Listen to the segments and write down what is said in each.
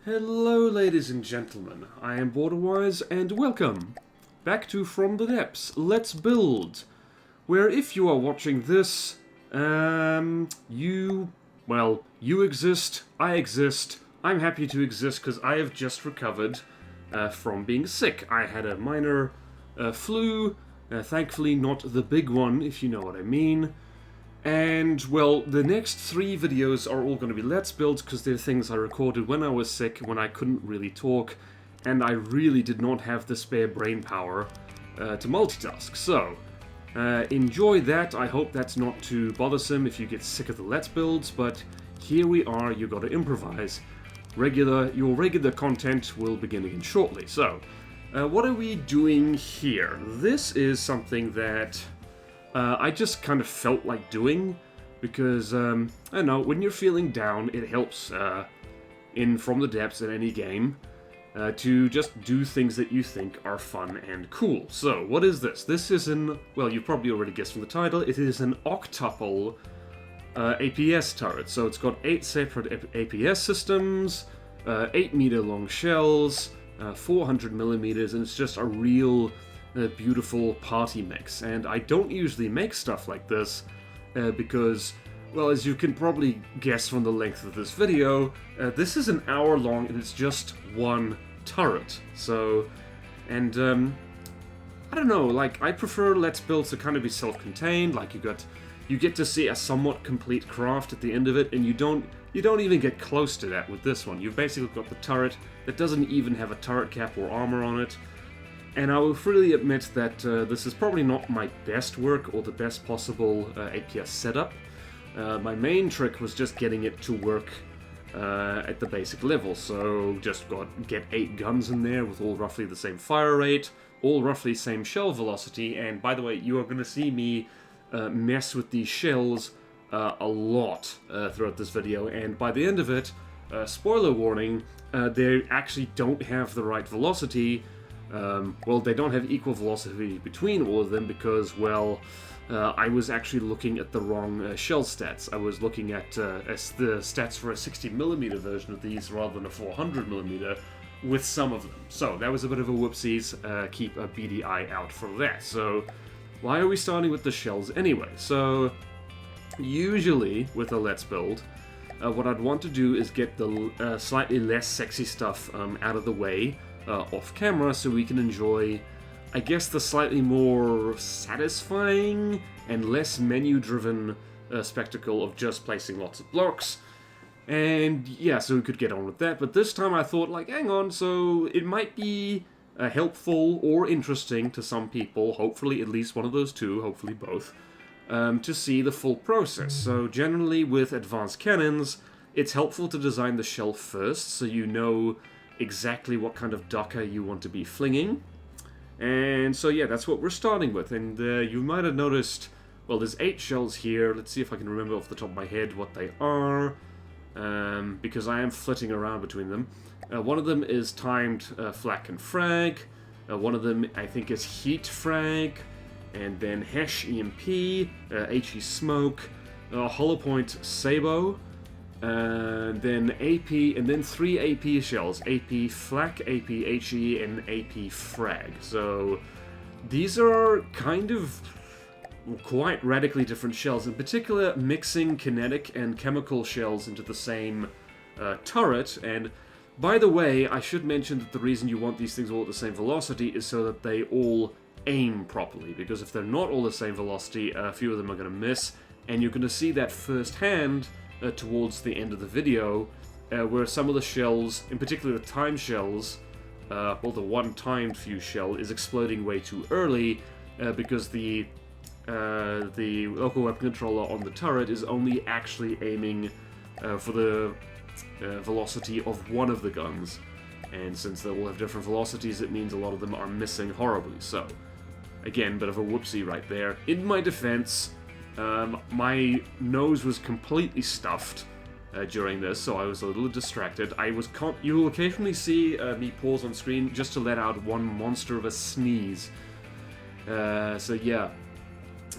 Hello ladies and gentlemen, I am BorderWise and welcome back to From the Depths, Let's Build, where if you are watching this, you exist, I exist, I'm happy to exist because I have just recovered from being sick. I had a minor flu, thankfully not the big one, if you know what I mean. And, well, the next 3 videos are all going to be Let's Builds, because they're things I recorded when I was sick, when I couldn't really talk, and I really did not have the spare brain power to multitask. So, enjoy that. I hope that's not too bothersome if you get sick of the Let's Builds, but here we are, you gotta improvise. Your regular content will begin again shortly. So, what are we doing here? This is something that I just kind of felt like doing, because, I don't know, when you're feeling down, it helps in From the Depths in any game to just do things that you think are fun and cool. So, what is this? This is well, you've probably already guessed from the title, it is an Octuple APS turret. So it's got 8 separate APS systems, 8 meter long shells, 400 millimeters, and it's just a real beautiful party mix. And I don't usually make stuff like this because, well, as you can probably guess from the length of this video, this is an hour long and it's just one turret. So, and I don't know, like, I prefer Let's Builds to kind of be self-contained. Like, you get to see a somewhat complete craft at the end of it, and you don't even get close to that with this one. You've basically got the turret that doesn't even have a turret cap or armor on it. And I will freely admit that this is probably not my best work or the best possible APS setup. My main trick was just getting it to work at the basic level. So just get 8 guns in there with all roughly the same fire rate, all roughly same shell velocity. And by the way, you are going to see me mess with these shells a lot throughout this video. And by the end of it, spoiler warning, they actually don't have the right velocity. Well, they don't have equal velocity between all of them because, well, I was actually looking at the wrong shell stats. I was looking at the stats for a 60mm version of these rather than a 400mm with some of them. So that was a bit of a whoopsies. Keep a beady eye out for that. So why are we starting with the shells anyway? So usually with a Let's Build, what I'd want to do is get the slightly less sexy stuff out of the way off camera, so we can enjoy, I guess, the slightly more satisfying and less menu-driven spectacle of just placing lots of blocks. And yeah, so we could get on with that. But this time I thought, like, hang on, so it might be helpful or interesting to some people, hopefully at least one of those two, hopefully both, to see the full process. So generally with advanced cannons, it's helpful to design the shell first, so you know exactly what kind of dakka you want to be flinging. And so yeah, that's what we're starting with. And you might have noticed, well, there's 8 shells here. Let's see if I can remember off the top of my head what they are, because I am flitting around between them. One of them is timed flak and frag. One of them, I think, is heat frag. And then Hesh EMP, HE smoke, hollow point sabo, then AP, and then 3 AP shells, AP flak, AP HE, and AP frag. So these are kind of quite radically different shells, in particular mixing kinetic and chemical shells into the same turret. And by the way, I should mention that the reason you want these things all at the same velocity is so that they all aim properly, because if they're not all the same velocity, a few of them are going to miss, and you're going to see that firsthand towards the end of the video, where some of the shells, in particular the time shells, well, the one timed fuse shell is exploding way too early because the local weapon controller on the turret is only actually aiming for the velocity of one of the guns. And since they all have different velocities, it means a lot of them are missing horribly. So, again, bit of a whoopsie right there. In my defense, my nose was completely stuffed during this, so I was a little distracted. You will occasionally see me pause on screen just to let out one monster of a sneeze. So yeah,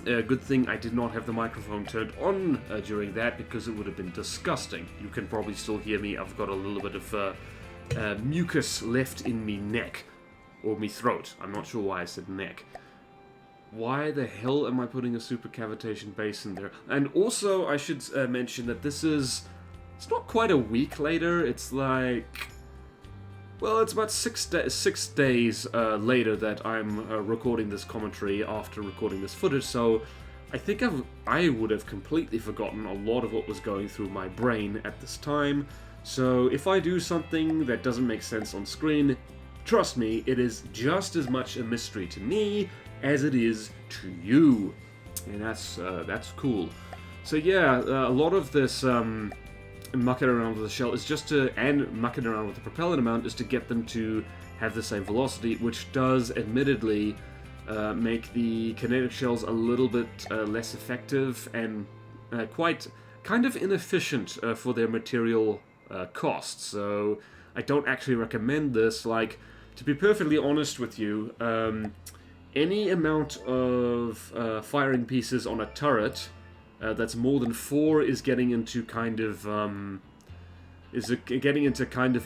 good thing I did not have the microphone turned on during that, because it would have been disgusting. You can probably still hear me. I've got a little bit of mucus left in me neck. Or me throat. I'm not sure why I said neck. Why the hell am I putting a supercavitation base in there? And also, I should mention that this is... It's not quite a week later. It's like... Well, it's about 6 days later that I'm recording this commentary after recording this footage, so I think I would have completely forgotten a lot of what was going through my brain at this time. So if I do something that doesn't make sense on screen, trust me, it is just as much a mystery to me as it is to you, and that's cool. So yeah, a lot of this mucking around with the shell is just to, and mucking around with the propellant amount is to get them to have the same velocity, which does admittedly make the kinetic shells a little bit less effective and kind of inefficient for their material costs. So I don't actually recommend this. Like, to be perfectly honest with you, any amount of firing pieces on a turret that's more than 4 is getting into kind of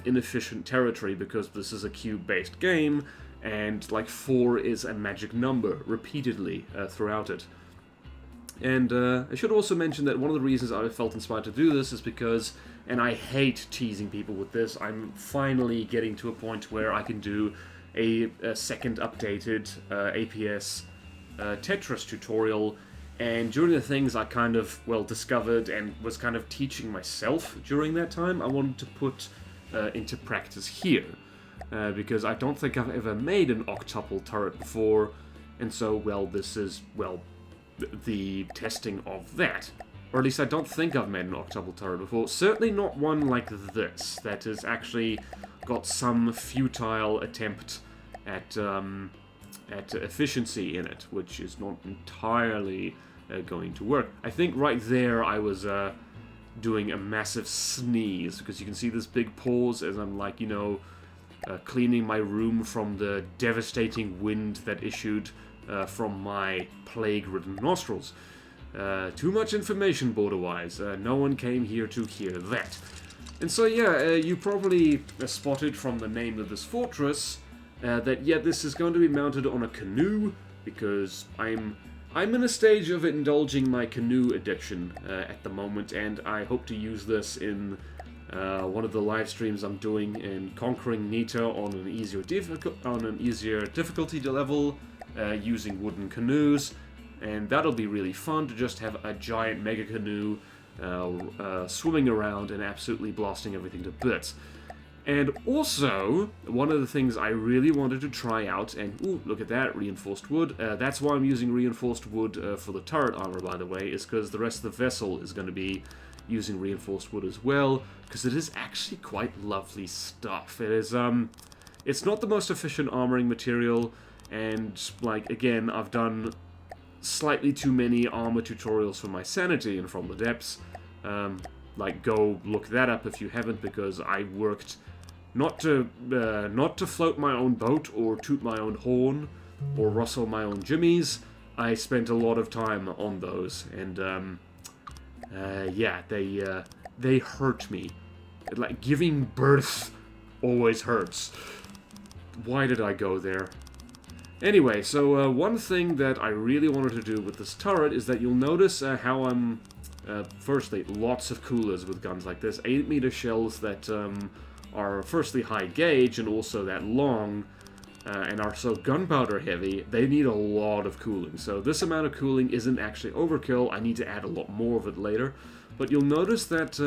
inefficient territory, because this is a cube-based game, and like 4 is a magic number repeatedly throughout it. And I should also mention that one of the reasons I felt inspired to do this is because, and I hate teasing people with this, I'm finally getting to a point where I can do a second updated APS Tetris tutorial, and during the things I kind of, well, discovered and was kind of teaching myself during that time, I wanted to put into practice here. Because I don't think I've ever made an octuple turret before, and so, well, this is, well, the testing of that. Or at least I don't think I've made an octuple turret before. Certainly not one like this, that has actually got some futile attempt at efficiency in it, which is not entirely going to work. I think right there I was doing a massive sneeze, because you can see this big pause as I'm, like, you know, cleaning my room from the devastating wind that issued from my plague-ridden nostrils. Too much information, BorderWise. No one came here to hear that. And so, yeah, you probably spotted from the name of this fortress that, yeah, this is going to be mounted on a canoe, because I'm in a stage of indulging my canoe addiction at the moment, and I hope to use this in one of the live streams I'm doing in conquering Nita on an easier difficulty level using wooden canoes, and that'll be really fun to just have a giant mega canoe swimming around and absolutely blasting everything to bits. And also, one of the things I really wanted to try out, and ooh, look at that, reinforced wood. That's why I'm using reinforced wood for the turret armor, by the way, is because the rest of the vessel is going to be using reinforced wood as well, because it is actually quite lovely stuff. It is, it's not the most efficient armoring material, and, like, again, I've done slightly too many armor tutorials for my sanity and from the depths. Like, go look that up if you haven't, because I worked not to float my own boat or toot my own horn or rustle my own jimmies. I spent a lot of time on those, and yeah, they hurt me. Like, giving birth always hurts. Why did I go there? Anyway, so one thing that I really wanted to do with this turret is that you'll notice how I'm... firstly, lots of coolers with guns like this. 8-meter shells that are firstly high gauge and also that long, and are so gunpowder heavy, they need a lot of cooling. So this amount of cooling isn't actually overkill. I need to add a lot more of it later. But you'll notice that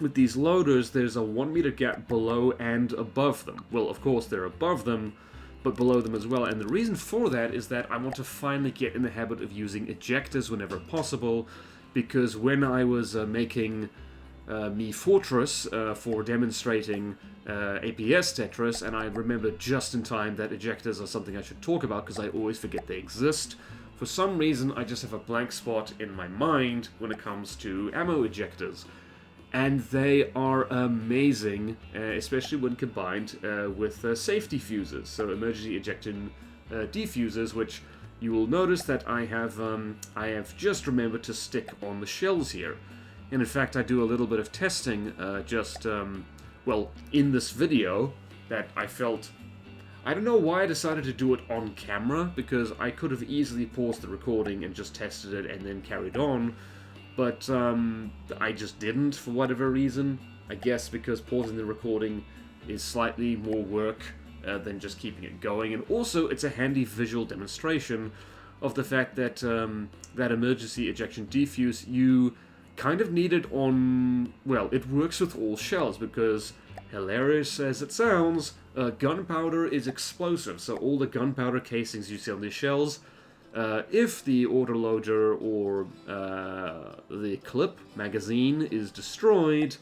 with these loaders, there's a 1-meter gap below and above them. Well, of course, they're above them, but below them as well. And the reason for that is that I want to finally get in the habit of using ejectors whenever possible, because when I was making me Fortress for demonstrating APS Tetris, and I remember just in time that ejectors are something I should talk about because I always forget they exist. For some reason, I just have a blank spot in my mind when it comes to ammo ejectors. And they are amazing, especially when combined with safety fuses, so emergency ejection defusers, which you will notice that I have just remembered to stick on the shells here. And in fact, I do a little bit of testing just well, in this video, that I felt... I don't know why I decided to do it on camera, because I could have easily paused the recording and just tested it and then carried on, but I just didn't for whatever reason. I guess because pausing the recording is slightly more work than just keeping it going, and also it's a handy visual demonstration of the fact that that emergency ejection defuse, you kind of need it on... well, it works with all shells, because, hilarious as it sounds, gunpowder is explosive, so all the gunpowder casings you see on these shells, if the autoloader or the clip magazine is destroyed,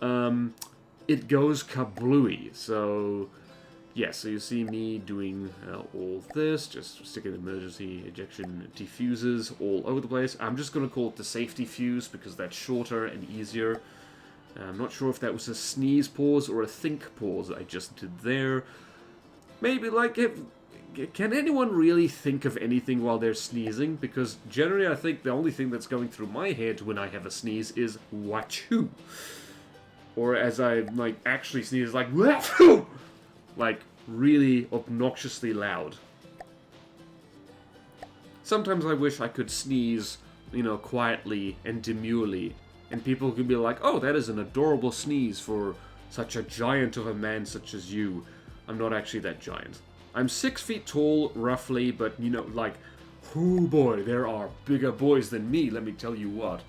it goes kablooey. So yeah, so you see me doing all this, just sticking emergency ejection diffusers all over the place. I'm just going to call it the safety fuse because that's shorter and easier. I'm not sure if that was a sneeze pause or a think pause I just did there. Maybe, like, can anyone really think of anything while they're sneezing? Because generally I think the only thing that's going through my head when I have a sneeze is wachoo. Or as I, like, actually sneeze, like, wachoo! Like, really obnoxiously loud. Sometimes I wish I could sneeze, you know, quietly and demurely. And people could be like, oh, that is an adorable sneeze for such a giant of a man such as you. I'm not actually that giant. I'm 6 feet tall, roughly, but, you know, like, oh boy, there are bigger boys than me, let me tell you what.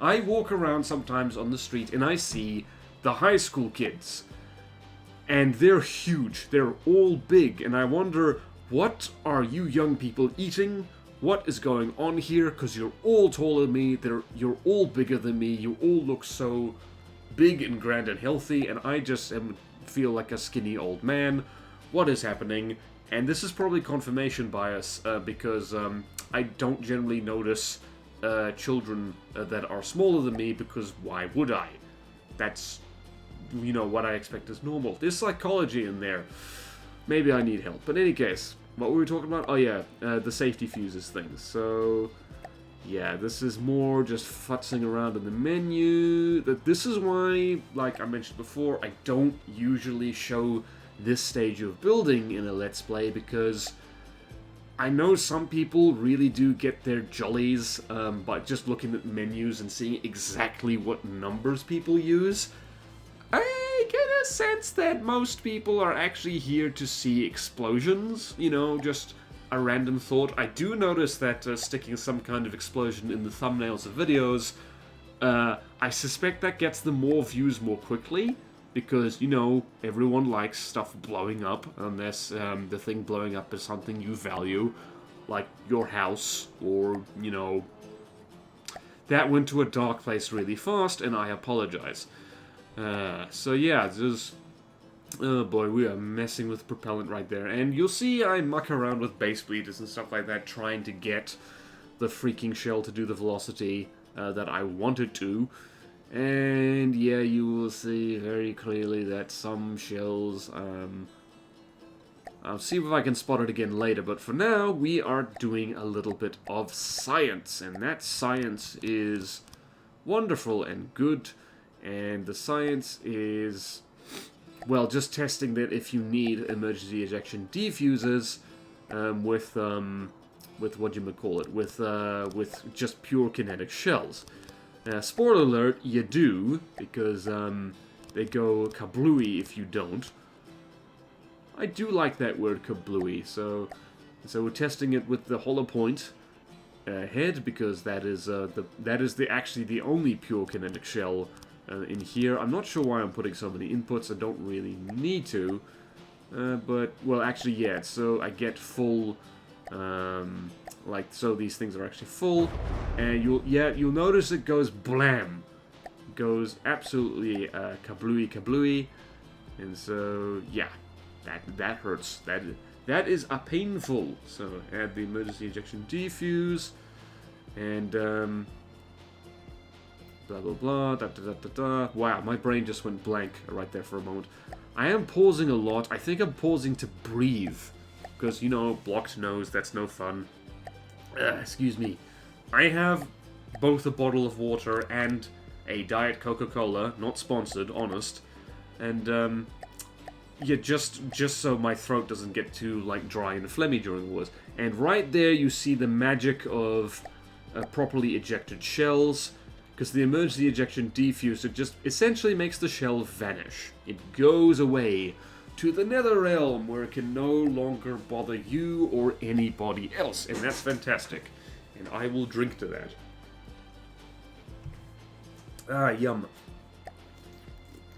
I walk around sometimes on the street and I see the high school kids. And they're huge, they're all big, and I wonder, what are you young people eating? What is going on here? Because you're all taller than me, you're all bigger than me, you all look so big and grand and healthy, and I just feel like a skinny old man. What is happening? And this is probably confirmation bias, because I don't generally notice children that are smaller than me, because why would I? That's, you know, what I expect is normal. There's psychology in there. Maybe I need help. But in any case, what were we talking about? Oh yeah, the safety fuses thing. So, yeah, this is more just futzing around in the menu. This is why, like I mentioned before, I don't usually show this stage of building in a Let's Play, because I know some people really do get their jollies by just looking at menus and seeing exactly what numbers people use. I get a sense that most people are actually here to see explosions, you know, just a random thought. I do notice that sticking some kind of explosion in the thumbnails of videos, I suspect that gets them more views more quickly, because, you know, everyone likes stuff blowing up, unless the thing blowing up is something you value, like your house, or, you know, that went to a dark place really fast, and I apologize. So yeah, there's... oh boy, we are messing with propellant right there. And you'll see I muck around with base bleeders and stuff like that, trying to get the freaking shell to do the velocity that I want it to. And yeah, you will see very clearly that some shells... I'll see if I can spot it again later, but for now, we are doing a little bit of science. And that science is wonderful and good. And the science is, well, just testing that if you need emergency ejection defusers with whatchamacallit, with just pure kinetic shells. Spoiler alert, you do, because they go kablooey if you don't. I do like that word kablooey, so we're testing it with the hollow point head, because that is actually the only pure kinetic shell in here. I'm not sure why I'm putting so many inputs. I don't really need to, but, well, actually, yeah, so I get full, like, so these things are actually full, and you'll notice it goes blam. It goes absolutely kablooey kablooey, and so, yeah, that hurts. That is a painful. So, add the emergency ejection defuse, and, blah, blah, blah, da, da, da, da, da. Wow, my brain just went blank right there for a moment. I am pausing a lot. I think I'm pausing to breathe. Because, you know, blocked nose, that's no fun. Excuse me. I have both a bottle of water and a Diet Coca-Cola, not sponsored, honest, And yeah, just so my throat doesn't get too like dry and phlegmy during the wars. And right there you see the magic of properly ejected shells, because the emergency ejection defuse, it just essentially makes the shell vanish. It goes away to the nether realm, where it can no longer bother you or anybody else, and that's fantastic. And I will drink to that. Ah, yum.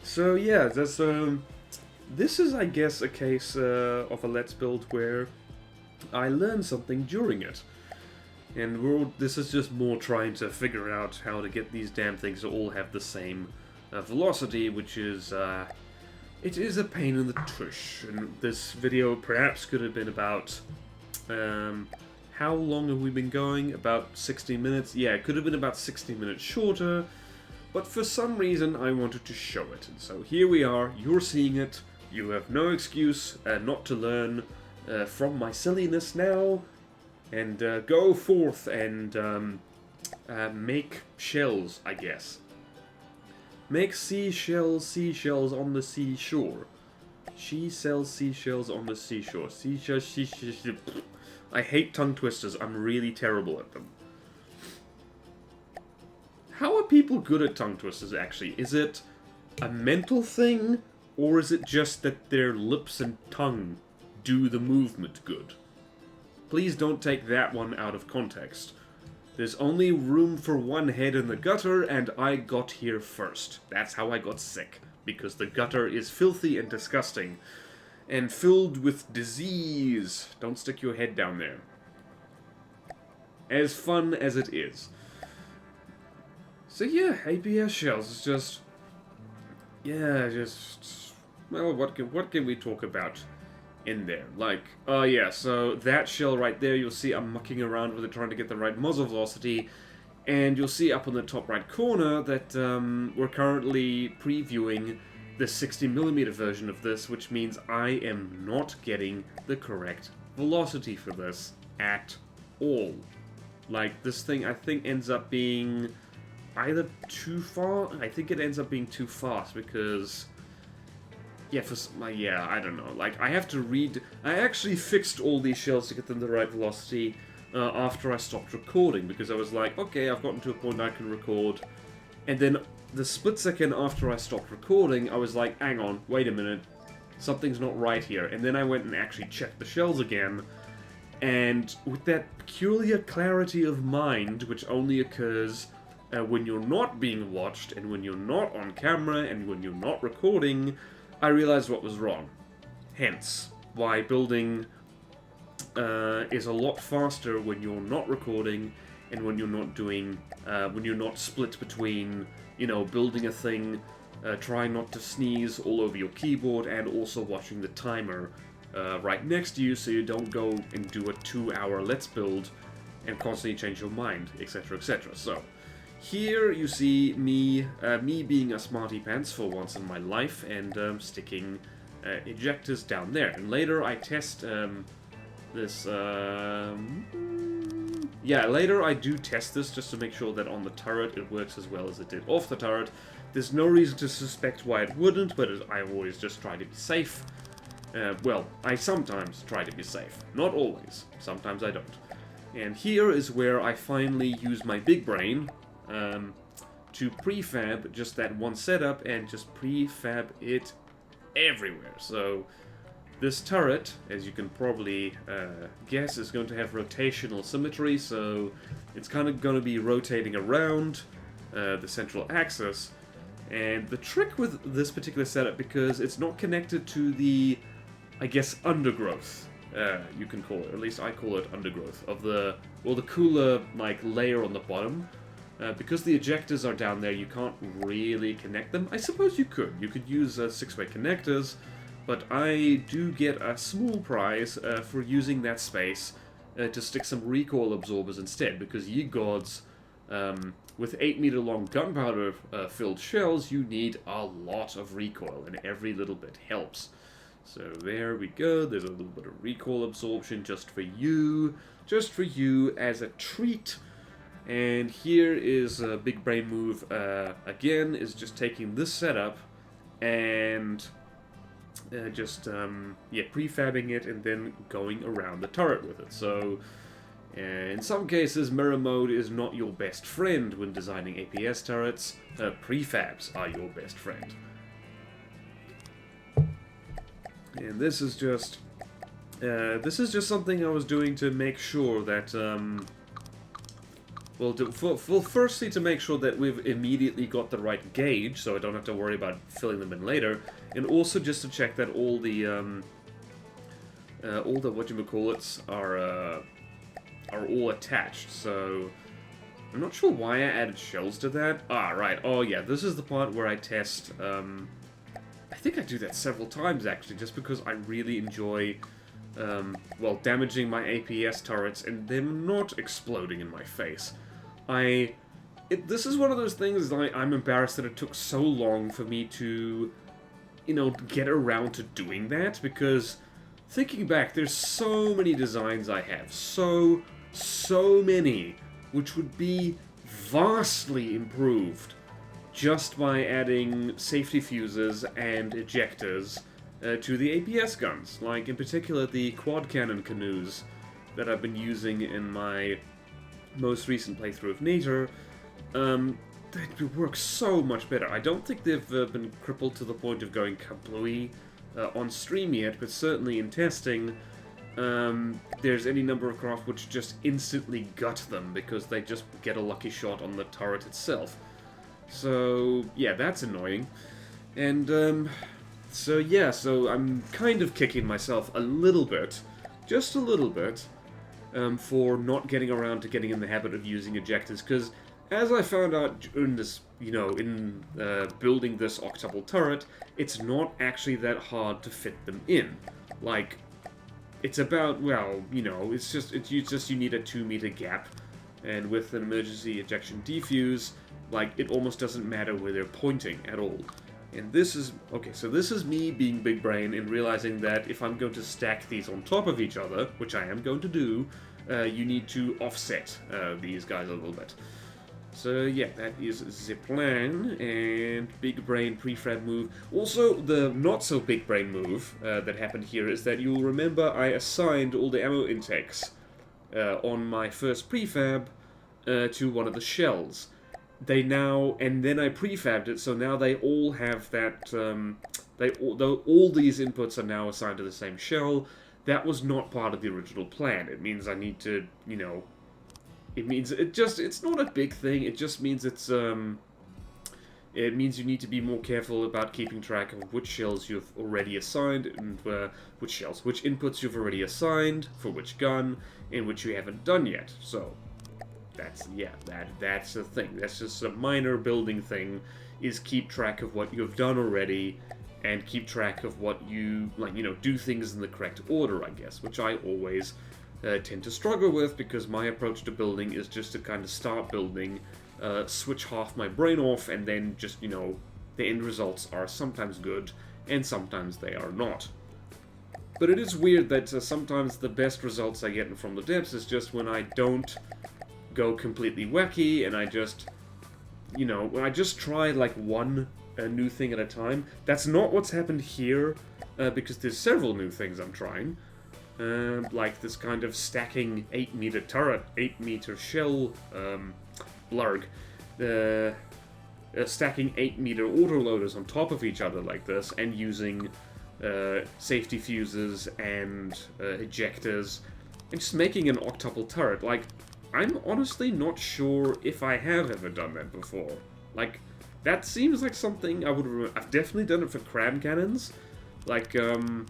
So yeah, that's this is, I guess, a case of a Let's Build where I learned something during it. And this is just more trying to figure out how to get these damn things to all have the same velocity, which is, it is a pain in the tush. And this video perhaps could have been about, how long have we been going? About 60 minutes? Yeah, it could have been about 60 minutes shorter, but for some reason I wanted to show it. And so here we are, you're seeing it, you have no excuse not to learn from my silliness now. And go forth and make shells, I guess. Make seashells on the seashore. She sells seashells on the seashore. Seashells, I hate tongue twisters. I'm really terrible at them. How are people good at tongue twisters, actually? Is it a mental thing, or is it just that their lips and tongue do the movement good? Please don't take that one out of context. There's only room for one head in the gutter, and I got here first. That's how I got sick, because the gutter is filthy and disgusting, and filled with disease. Don't stick your head down there. As fun as it is. So yeah, APS shells is just... yeah, just... well, what can we talk about in there? Like, oh yeah, so that shell right there, you'll see I'm mucking around with it, trying to get the right muzzle velocity, and you'll see up on the top right corner that we're currently previewing the 60mm version of this, which means I am not getting the correct velocity for this at all. Like, this thing, I think, ends up being either too far, I think it ends up being too fast, because... yeah, yeah, I don't know. Like, I have to read... I actually fixed all these shells to get them the right velocity after I stopped recording, because I was like, okay, I've gotten to a point I can record. And then the split second after I stopped recording, I was like, hang on, wait a minute. Something's not right here. And then I went and actually checked the shells again. And with that peculiar clarity of mind, which only occurs when you're not being watched, and when you're not on camera, and when you're not recording... I realized what was wrong. Hence, why building is a lot faster when you're not recording, and when you're not doing, when you're not split between, you know, building a thing, trying not to sneeze all over your keyboard, and also watching the timer right next to you, so you don't go and do a 2-hour Let's Build and constantly change your mind, etc., etc. So, here you see me being a smarty pants for once in my life, and sticking ejectors down there. And later I test this... yeah, later I do test this just to make sure that on the turret it works as well as it did off the turret. There's no reason to suspect why it wouldn't, but I always just try to be safe. Well, I sometimes try to be safe. Not always. Sometimes I don't. And here is where I finally use my big brain to prefab just that one setup and just prefab it everywhere. So this turret, as you can probably guess, is going to have rotational symmetry, so it's kind of going to be rotating around the central axis. And the trick with this particular setup, because it's not connected to the, I guess, undergrowth, you can call it, or at least I call it undergrowth, of the, well, the cooler, like, layer on the bottom. Because the ejectors are down there, you can't really connect them. I suppose you could. You could use 6-way connectors, but I do get a small prize for using that space to stick some recoil absorbers instead, because ye gods, with 8-meter-long gunpowder-filled shells, you need a lot of recoil, and every little bit helps. So there we go, there's a little bit of recoil absorption just for you as a treat. And here is a big brain move, again, is just taking this setup and just prefabbing it and then going around the turret with it. So in some cases, mirror mode is not your best friend when designing APS turrets. Prefabs are your best friend. And this is just something I was doing to make sure that firstly to make sure that we've immediately got the right gauge, so I don't have to worry about filling them in later, and also just to check that all the whatchamacallits are all attached. So I'm not sure why I added shells to that. Ah, right. Oh yeah, this is the part where I test. I think I do that several times actually, just because I really enjoy damaging my APS turrets and them not exploding in my face. This is one of those things, like, I'm embarrassed that it took so long for me to, get around to doing that, because thinking back, there's so many designs I have, so many, which would be vastly improved just by adding safety fuses and ejectors to the APS guns, like in particular the quad cannon canoes that I've been using in my most recent playthrough of Nature. They work so much better. I don't think they've been crippled to the point of going kablooey on stream yet, but certainly in testing, there's any number of craft which just instantly gut them because they just get a lucky shot on the turret itself. So yeah, that's annoying. And so I'm kind of kicking myself a little bit, just a little bit, for not getting around to getting in the habit of using ejectors, because as I found out in this, in building this octuple turret, it's not actually that hard to fit them in. Like, it's about, it's just you need a 2-meter gap, and with an emergency ejection defuse, like, it almost doesn't matter where they're pointing at all. And this is, so this is me being big brain and realizing that if I'm going to stack these on top of each other, which I am going to do, you need to offset these guys a little bit. So yeah, that is the plan, and big brain prefab move. Also, the not so big brain move that happened here is that you'll remember I assigned all the ammo intakes on my first prefab to one of the shells. And then I prefabbed it, so now they all have that, all these inputs are now assigned to the same shell. That was not part of the original plan. It means I need to, it's not a big thing, it just means it means you need to be more careful about keeping track of which shells you've already assigned, and which inputs you've already assigned, for which gun, and which you haven't done yet, so... That's the thing. That's just a minor building thing, is keep track of what you've done already, and keep track of what you, do things in the correct order, I guess, which I always tend to struggle with, because my approach to building is just to kind of start building, switch half my brain off, and then just, the end results are sometimes good, and sometimes they are not. But it is weird that sometimes the best results I get from the depths is just when I don't go completely wacky, and I just, when I just try, like, one new thing at a time. That's not what's happened here, because there's several new things I'm trying. Like this kind of stacking 8-meter turret, 8-meter shell, blurg. Stacking 8-meter autoloaders on top of each other like this, and using safety fuses and ejectors, and just making an octuple turret. Like, I'm honestly not sure if I have ever done that before. Like, that seems like something I would remember. I've definitely done it for cram cannons. Like, what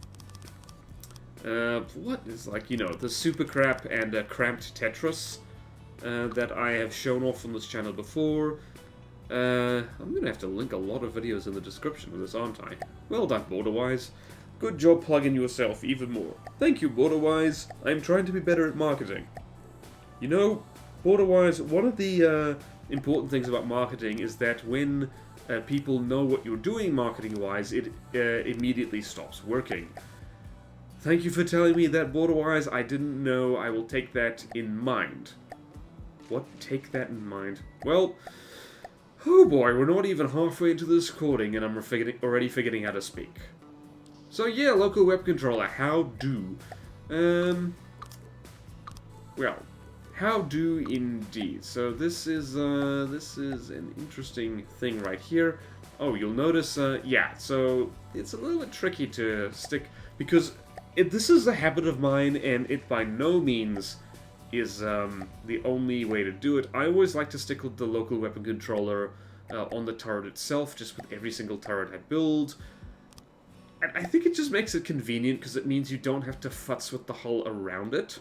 is, like, the super crap and cramped Tetris that I have shown off on this channel before. I'm gonna have to link a lot of videos in the description of this, aren't I? Well done, BorderWise. Good job plugging yourself even more. Thank you, BorderWise. I'm trying to be better at marketing. BorderWise, one of the important things about marketing is that when people know what you're doing marketing-wise, it immediately stops working. Thank you for telling me that, BorderWise. I didn't know. I will take that in mind. What? Take that in mind? Well, Oh boy, we're not even halfway into this recording and I'm already figuring how to speak. So yeah, local web controller, how do? Well, how do indeed. So this is an interesting thing right here. Oh, you'll notice, yeah, so it's a little bit tricky to stick, because this is a habit of mine, and it by no means is the only way to do it. I always like to stick with the local weapon controller on the turret itself, just with every single turret I build. And I think it just makes it convenient, because it means you don't have to futz with the hull around it.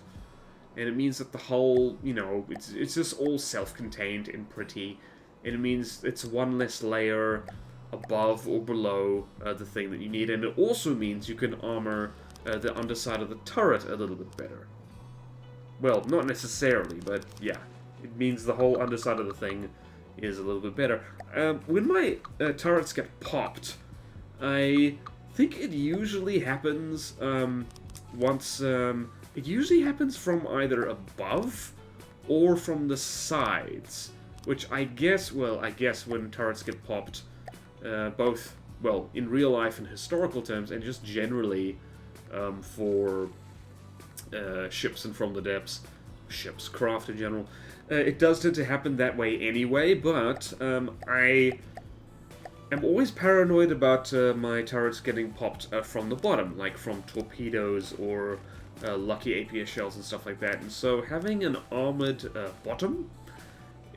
And it means that the hull, you know, it's just all self-contained and pretty. And it means it's one less layer above or below the thing that you need. And it also means you can armor the underside of the turret a little bit better. Well, not necessarily, but yeah. It means the whole underside of the thing is a little bit better. When my turrets get popped, I think it usually happens once... it usually happens from either above or from the sides, which I guess, well, I guess when turrets get popped, both, well, in real life and historical terms, and just generally for ships and from the depths, ships, craft in general, it does tend to happen that way anyway, but I am always paranoid about my turrets getting popped from the bottom, like from torpedoes or lucky APS shells and stuff like that, and so having an armored bottom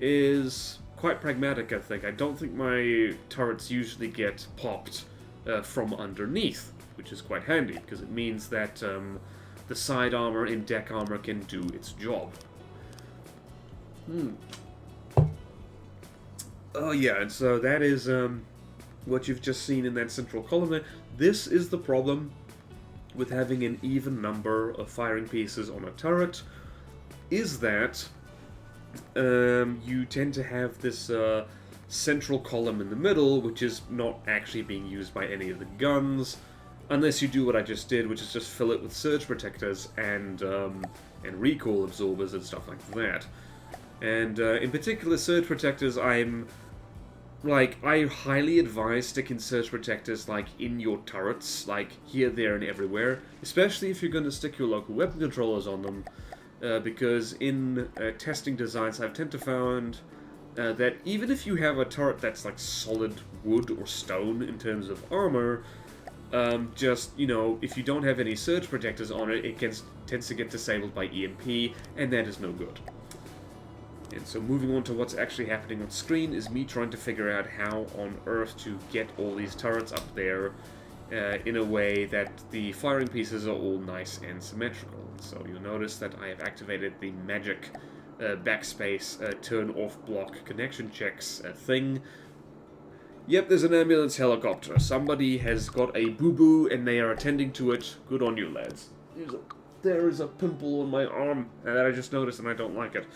is quite pragmatic, I think. I don't think my turrets usually get popped from underneath, which is quite handy, because it means that the side armor and deck armor can do its job. Oh yeah, and so that is what you've just seen in that central column there. This is the problem with having an even number of firing pieces on a turret, is that you tend to have this central column in the middle, which is not actually being used by any of the guns, unless you do what I just did, which is just fill it with surge protectors and recoil absorbers and stuff like that. And in particular, surge protectors, I highly advise sticking surge protectors, like, in your turrets, like, here, there, and everywhere, especially if you're going to stick your local weapon controllers on them, because in testing designs, I've tend to found that even if you have a turret that's, like, solid wood or stone in terms of armor, just, you know, if you don't have any surge protectors on it, it tends to get disabled by EMP, and that is no good. And so moving on to what's actually happening on screen is me trying to figure out how on earth to get all these turrets up there in a way that the firing pieces are all nice and symmetrical. So you'll notice that I have activated the magic backspace turn off block connection checks thing. Yep, there's an ambulance helicopter. Somebody has got a boo-boo and they are attending to it. Good on you, lads. There is a pimple on my arm that I just noticed and I don't like it.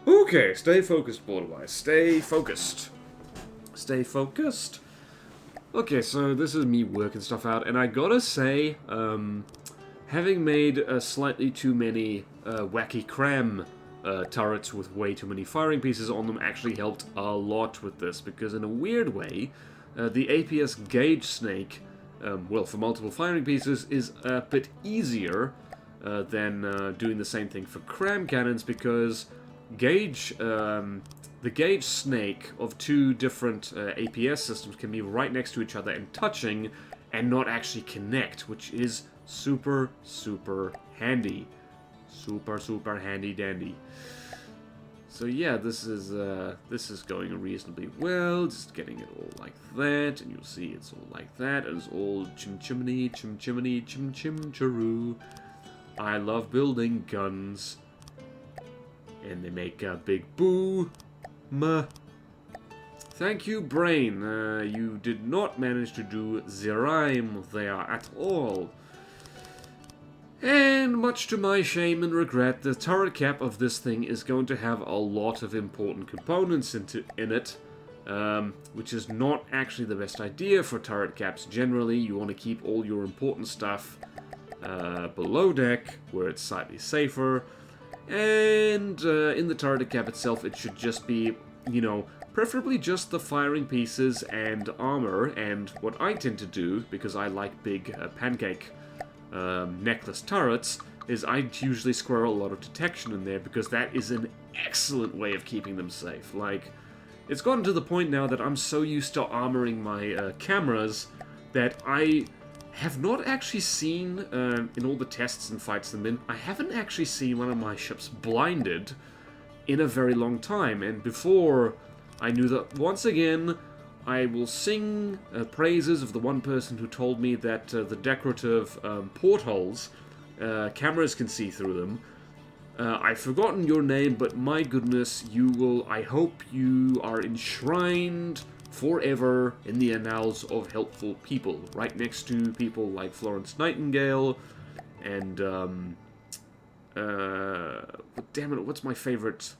Okay, stay focused, BorderWise. Stay focused. Stay focused. Okay, so this is me working stuff out, and I gotta say, having made slightly too many wacky cram turrets with way too many firing pieces on them actually helped a lot with this, because in a weird way, the APS gauge snake, well, for multiple firing pieces, is a bit easier than doing the same thing for cram cannons, because the gauge snake of two different APS systems can be right next to each other and touching and not actually connect, which is super, super handy. Super, super handy dandy. So yeah, this is going reasonably well, just getting it all like that, and you'll see it's all like that, and it's all chim-chimney, chim-chimney, chim-chim-charoo. I love building guns. And they make a big boo. Muh. Thank you, Brain. You did not manage to do the rhyme there at all. And much to my shame and regret, the turret cap of this thing is going to have a lot of important components in it, which is not actually the best idea for turret caps. Generally, you want to keep all your important stuff below deck, where it's slightly safer. And in the turret cap itself, it should just be, you know, preferably just the firing pieces and armor, and what I tend to do, because I like big pancake necklace turrets, is I usually squirrel a lot of detection in there, because that is an excellent way of keeping them safe. Like, it's gotten to the point now that I'm so used to armoring my cameras that I have not actually seen, in all the tests and fights I'm in, I haven't actually seen one of my ships blinded in a very long time. And before, I knew that, once again, I will sing praises of the one person who told me that the decorative portholes, cameras can see through them. I've forgotten your name, but my goodness, you will, I hope you are enshrined forever in the annals of helpful people, right next to people like Florence Nightingale, and, damn it, what's my favorite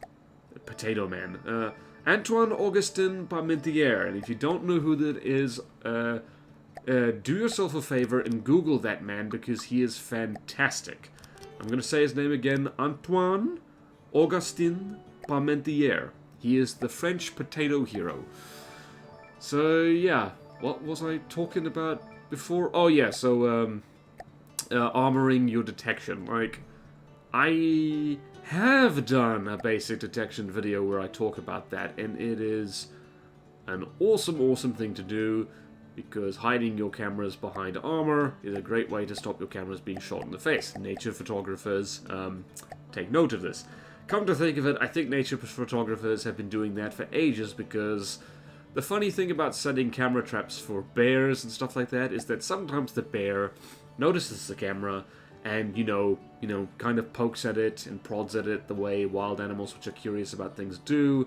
potato man? Antoine Augustin Parmentier, and if you don't know who that is, do yourself a favor and Google that man, because he is fantastic. I'm gonna say his name again, Antoine Augustin Parmentier. He is the French potato hero. So, yeah, what was I talking about before? Oh, yeah, so, armoring your detection. Like, I have done a basic detection video where I talk about that, and it is an awesome, awesome thing to do, because hiding your cameras behind armor is a great way to stop your cameras being shot in the face. Nature photographers, take note of this. Come to think of it, I think nature photographers have been doing that for ages, because the funny thing about setting camera traps for bears and stuff like that is that sometimes the bear notices the camera and, you know, kind of pokes at it and prods at it the way wild animals which are curious about things do.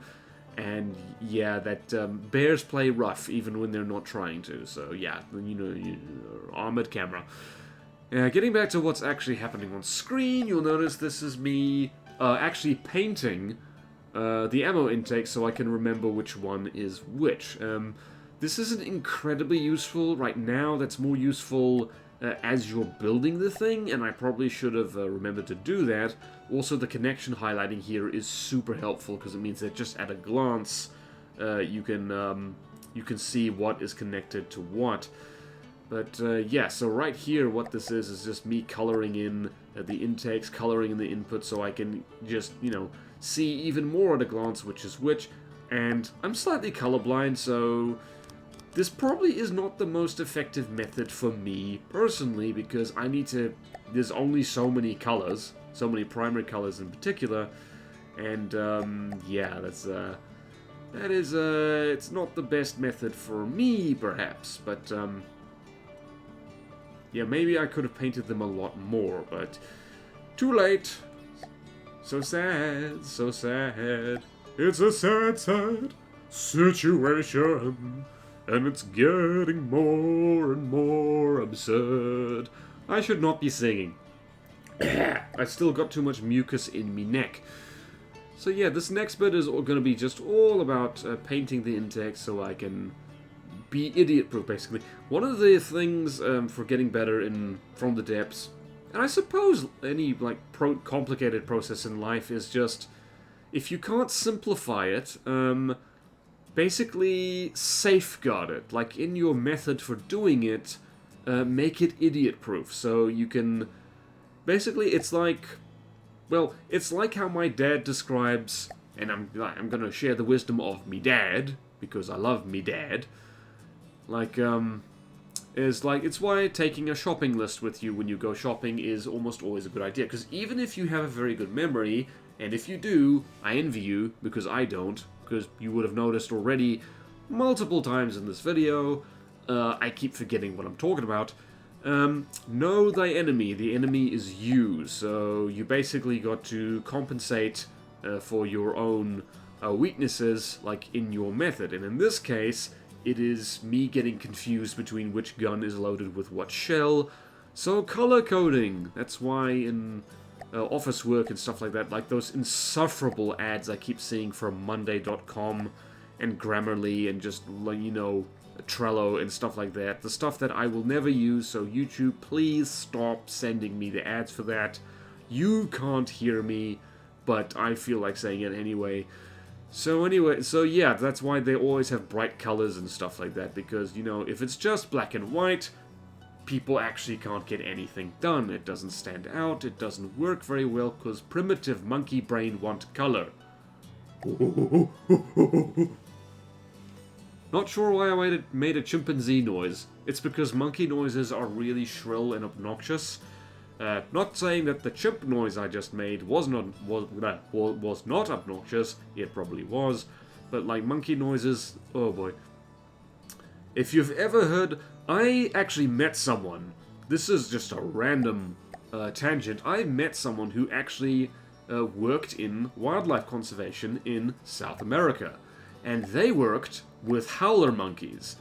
And, yeah, that bears play rough even when they're not trying to. So, yeah, armored camera. Getting back to what's actually happening on screen, you'll notice this is me actually painting the ammo intake so I can remember which one is which. This isn't incredibly useful right now. That's more useful as you're building the thing, and I probably should have remembered to do that. Also, the connection highlighting here is super helpful, because it means that just at a glance you can see what is connected to what. But yeah, so right here what this is just me coloring in the intakes, coloring in the input, so I can just, see even more at a glance which is which. And I'm slightly colorblind, so this probably is not the most effective method for me personally, because I need to, there's only so many colors, so many primary colors in particular, and yeah, that is it's not the best method for me perhaps, but yeah, maybe I could have painted them a lot more, but too late. So sad, so sad. It's a sad, sad situation, and it's getting more and more absurd. I should not be singing. I still got too much mucus in me neck. So yeah, this next bit is going to be just all about painting the intake so I can be idiot-proof, basically. One of the things for getting better from the depths, and I suppose any complicated process in life, is just, if you can't simplify it, basically safeguard it. Like, in your method for doing it, make it idiot-proof. So you can, basically, it's like how my dad describes, and I'm gonna share the wisdom of me dad, because I love me dad. It's why taking a shopping list with you when you go shopping is almost always a good idea. Because even if you have a very good memory, and if you do, I envy you, because I don't, because you would have noticed already multiple times in this video, I keep forgetting what I'm talking about. Know thy enemy. The enemy is you. So you basically got to compensate for your own weaknesses, like in your method. And in this case, it is me getting confused between which gun is loaded with what shell. So color coding. That's why in office work and stuff like that, like those insufferable ads I keep seeing from Monday.com and Grammarly and just, Trello and stuff like that. The stuff that I will never use, so YouTube, please stop sending me the ads for that. You can't hear me, but I feel like saying it anyway. So anyway, so yeah, that's why they always have bright colors and stuff like that, because, you know, if it's just black and white, people actually can't get anything done. It doesn't stand out, it doesn't work very well, because primitive monkey brain want color. Not sure why I made a chimpanzee noise. It's because monkey noises are really shrill and obnoxious. Not saying that the chimp noise I just made was not obnoxious. It probably was, but like monkey noises, oh boy. If you've ever heard, I actually met someone. This is just a random tangent. I met someone who actually worked in wildlife conservation in South America, and they worked with howler monkeys.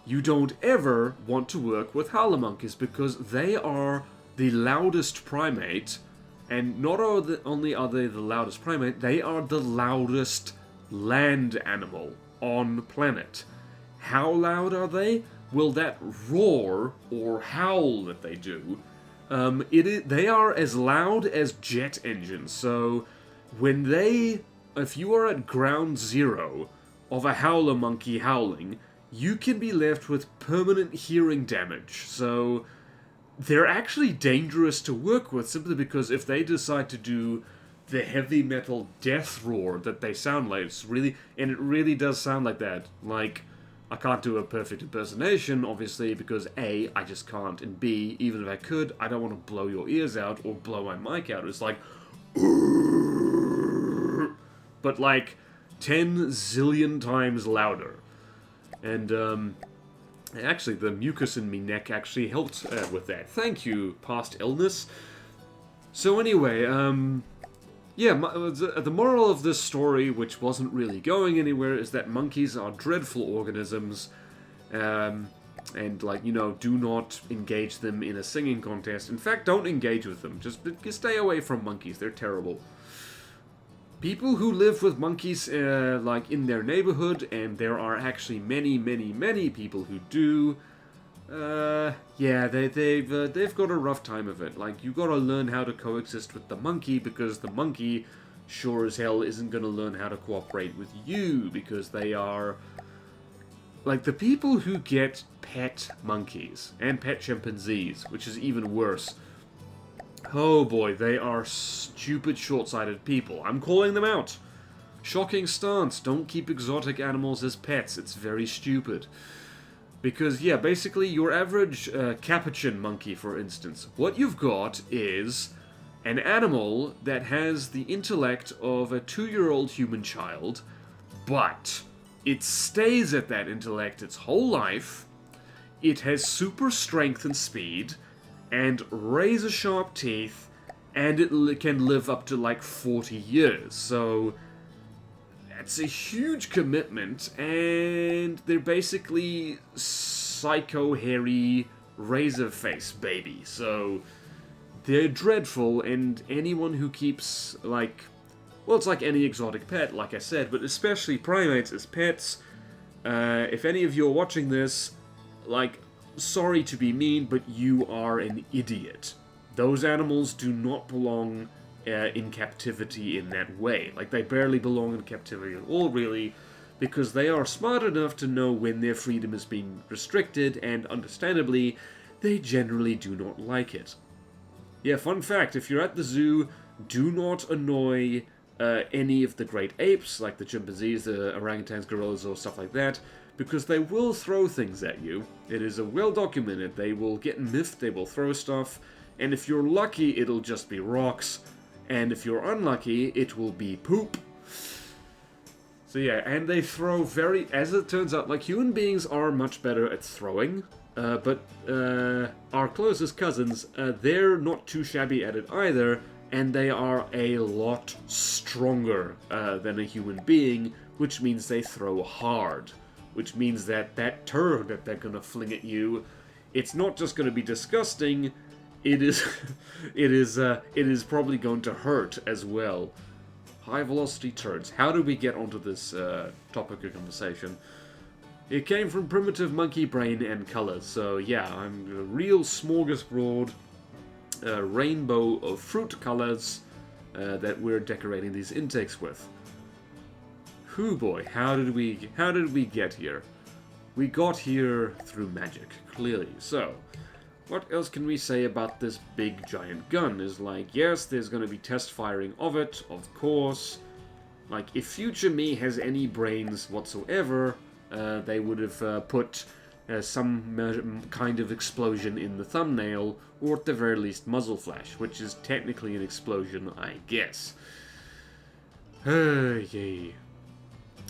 You don't ever want to work with howler monkeys because they are the loudest primate, and not only are they the loudest primate, they are the loudest land animal on planet. How loud are they? Well, that roar or howl that they do, they are as loud as jet engines. So if you are at ground zero of a howler monkey howling, you can be left with permanent hearing damage. So they're actually dangerous to work with, simply because if they decide to do the heavy metal death roar that they sound like, it really does sound like that. Like, I can't do a perfect impersonation, obviously, because A, I just can't, and B, even if I could, I don't want to blow your ears out or blow my mic out. It's like, but like 10 zillion times louder. And actually, the mucus in my neck actually helped with that. Thank you, past illness. So anyway, yeah, the moral of this story, which wasn't really going anywhere, is that monkeys are dreadful organisms, and, like, you know, do not engage them in a singing contest. In fact, don't engage with them. Just stay away from monkeys. They're terrible. People who live with monkeys, like, in their neighborhood, and there are actually many, many, many people who do, yeah, they've got a rough time of it. Like, you gotta learn how to coexist with the monkey, because the monkey sure as hell isn't gonna learn how to cooperate with you, because they are... Like, the people who get pet monkeys, and pet chimpanzees, which is even worse... Oh boy, they are stupid, short-sighted people. I'm calling them out. Shocking stance. Don't keep exotic animals as pets. It's very stupid. Because, yeah, basically, your average capuchin monkey, for instance, what you've got is an animal that has the intellect of a 2-year-old human child, but it stays at that intellect its whole life. It has super strength and speed, and razor-sharp teeth, and it can live up to, like, 40 years. So, that's a huge commitment, and they're basically psycho, hairy, razor-face baby. So, they're dreadful, and anyone who keeps, like... Well, it's like any exotic pet, like I said, but especially primates as pets. If any of you are watching this, like... Sorry to be mean, but you are an idiot. Those animals do not belong in captivity in that way. Like, they barely belong in captivity at all, really, because they are smart enough to know when their freedom is being restricted, and understandably, they generally do not like it. Yeah, fun fact, if you're at the zoo, do not annoy any of the great apes, like the chimpanzees, the orangutans, gorillas, or stuff like that, because they will throw things at you. It is well documented. They will get miffed, they will throw stuff, and if you're lucky, it'll just be rocks, and if you're unlucky, it will be poop. So yeah, and they throw as it turns out, like, human beings are much better at throwing, but our closest cousins, they're not too shabby at it either, and they are a lot stronger than a human being, which means they throw hard. Which means that turd that they're gonna fling at you, it's not just gonna be disgusting, it is probably going to hurt as well. High velocity turds. How did we get onto this topic of conversation? It came from primitive monkey brain and colors. So yeah, I'm a real smorgasbord, rainbow of fruit colors that we're decorating these intakes with. Whoo boy, how did we get here? We got here through magic, clearly. So, what else can we say about this big giant gun? Is like, yes, there's going to be test firing of it, of course. Like, if future me has any brains whatsoever, they would have put some kind of explosion in the thumbnail, or at the very least muzzle flash, which is technically an explosion, I guess. Yay.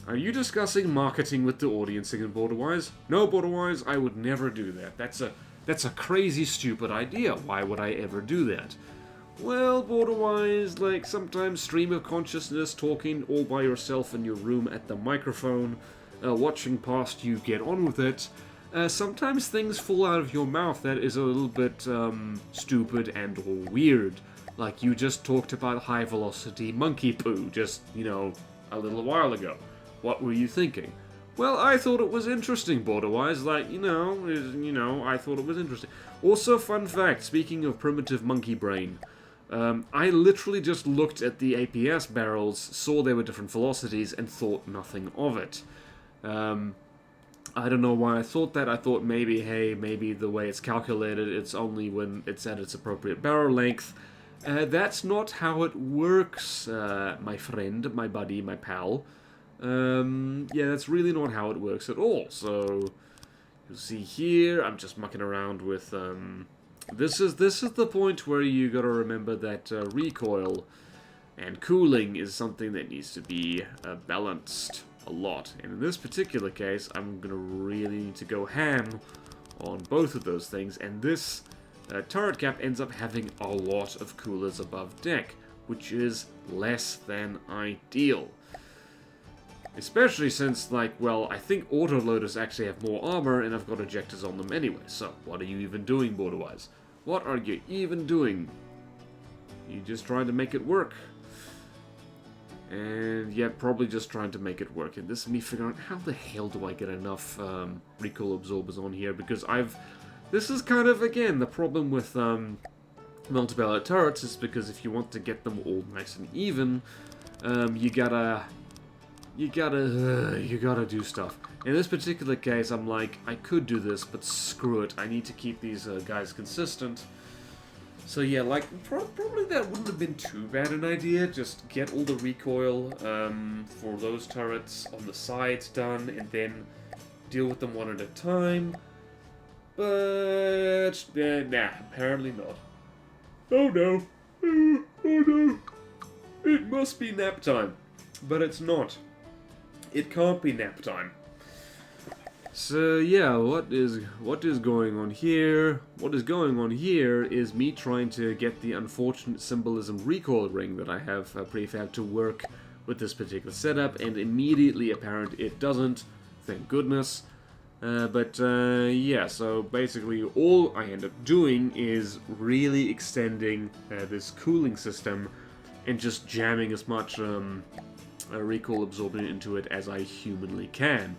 Are you discussing marketing with the audience again, BorderWise? No, BorderWise, I would never do that. That's a crazy, stupid idea. Why would I ever do that? Well, BorderWise, like, sometimes stream of consciousness, talking all by yourself in your room at the microphone, watching past you get on with it. Sometimes things fall out of your mouth that is a little bit stupid and or weird. Like you just talked about high-velocity monkey poo just, a little while ago. What were you thinking? Well, I thought it was interesting, BorderWise. Like, I thought it was interesting. Also, fun fact, speaking of primitive monkey brain, I literally just looked at the APS barrels, saw they were different velocities, and thought nothing of it. I don't know why I thought that. I thought maybe the way it's calculated, it's only when it's at its appropriate barrel length. That's not how it works, my friend, my buddy, my pal. Yeah, that's really not how it works at all. So, you'll see here, I'm just mucking around with, this is the point where you gotta remember that recoil and cooling is something that needs to be balanced a lot. And in this particular case, I'm gonna really need to go ham on both of those things, and this turret cap ends up having a lot of coolers above deck, which is less than ideal. Especially since, like, well, I think autoloaders actually have more armor, and I've got ejectors on them anyway. So, what are you even doing, BorderWise? What are you even doing? You just trying to make it work. And, yeah, probably just trying to make it work. And this is me figuring out, how the hell do I get enough recoil absorbers on here? Because this is kind of, again, the problem with multi-barrel turrets, is because if you want to get them all nice and even, you gotta do stuff. In this particular case, I'm like, I could do this, but screw it. I need to keep these guys consistent. So yeah, like, probably that wouldn't have been too bad an idea. Just get all the recoil for those turrets on the sides done, and then deal with them one at a time. But, nah, apparently not. Oh no. Oh no. It must be nap time. But it's not. It can't be nap time. So yeah, what is going on here? What is going on here is me trying to get the unfortunate symbolism recoil ring that I have prefabbed to work with this particular setup, and immediately apparent it doesn't. Thank goodness. Yeah, so basically all I end up doing is really extending this cooling system and just jamming as much recoil absorbent into it as I humanly can.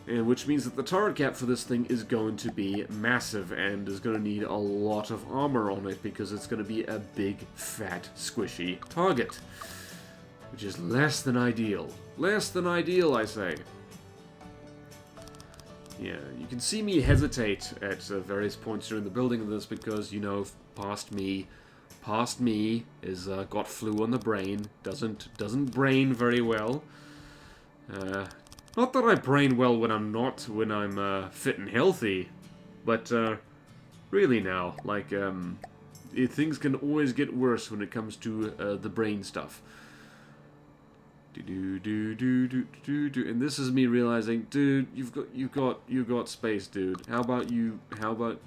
And which means that the turret cap for this thing is going to be massive and is going to need a lot of armor on it because it's going to be a big, fat, squishy target. Which is less than ideal. Less than ideal, I say. Yeah, you can see me hesitate at various points during the building of this because, past me is got flu on the brain, doesn't brain very well. Not that I brain well when I'm fit and healthy, but really now, like things can always get worse when it comes to the brain stuff. And this is me realizing, dude, you've got space, dude. How about you? How about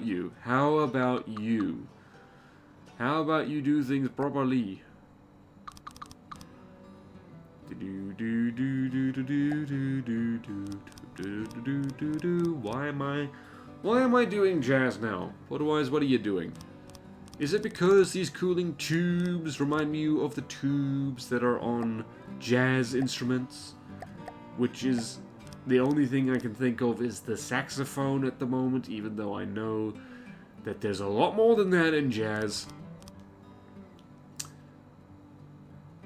you? How about you do things properly? Why am I doing jazz now? Otherwise, what are you doing? Is it because these cooling tubes remind me of the tubes that are on jazz instruments? Which is the only thing I can think of is the saxophone at the moment, even though I know that there's a lot more than that in jazz.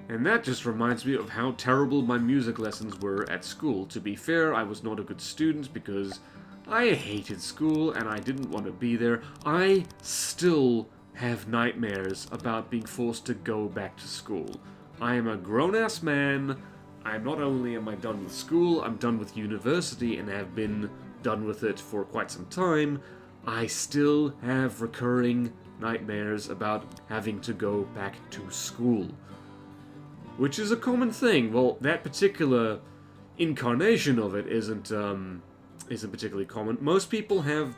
And that just reminds me of how terrible my music lessons were at school. To be fair, I was not a good student because I hated school and I didn't want to be there. I still have nightmares about being forced to go back to school. I am a grown-ass man. Not only am I done with school, I'm done with university and have been done with it for quite some time. I still have recurring nightmares about having to go back to school. Which is a common thing. Well, that particular incarnation of it isn't particularly common. Most people have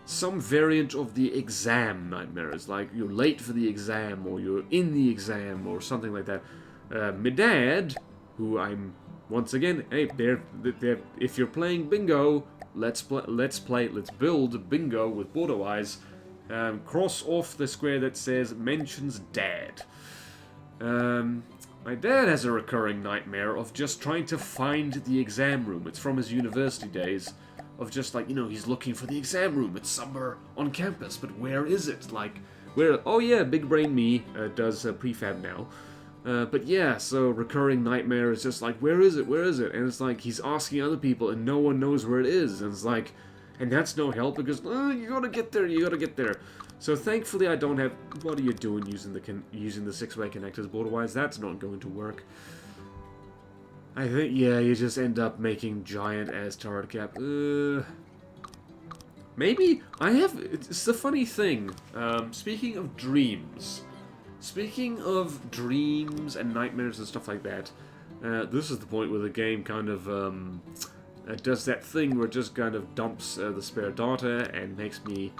some variant of the exam nightmares, like you're late for the exam, or you're in the exam, or something like that. My dad, who I'm once again, hey, if you're playing bingo, let's build bingo with BorderWise. Cross off the square that says mentions dad. My dad has a recurring nightmare of just trying to find the exam room. It's from his university days, of just like, he's looking for the exam room. It's somewhere on campus, but where is it? Like, where? Oh yeah, Big Brain Me does prefab now. But yeah, so recurring nightmare is just like, where is it? Where is it? And it's like, he's asking other people and no one knows where it is. And it's like, and that's no help because, you gotta get there, you gotta get there. So thankfully I don't have... What are you doing using the 6-way connectors, BorderWise? That's not going to work. I think, yeah, you just end up making giant-ass turret cap. Maybe I have... It's the funny thing. Speaking of dreams and nightmares and stuff like that, this is the point where the game kind of... does that thing where it just kind of dumps the spare data and makes me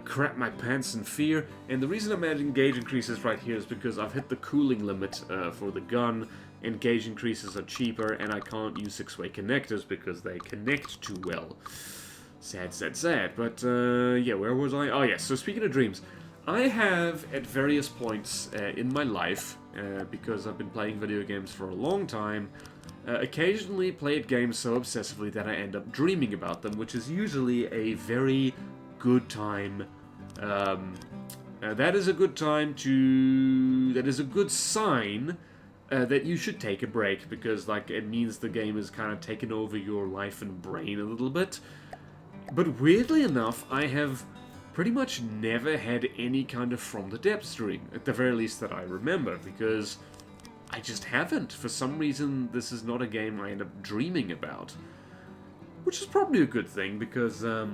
crap my pants in fear. And the reason I'm adding gauge increases right here is because I've hit the cooling limit for the gun, and gauge increases are cheaper, and I can't use 6-way connectors because they connect too well. Sad, sad, sad. But, yeah, where was I? Oh, yes, so speaking of dreams, I have, at various points in my life, because I've been playing video games for a long time, occasionally played games so obsessively that I end up dreaming about them, which is usually a very good time. That is a good time to... That is a good sign that you should take a break, because like it means the game has kind of taken over your life and brain a little bit. But weirdly enough, I have pretty much never had any kind of From the Depths dream, at the very least that I remember, because I just haven't. For some reason, this is not a game I end up dreaming about. Which is probably a good thing, because, I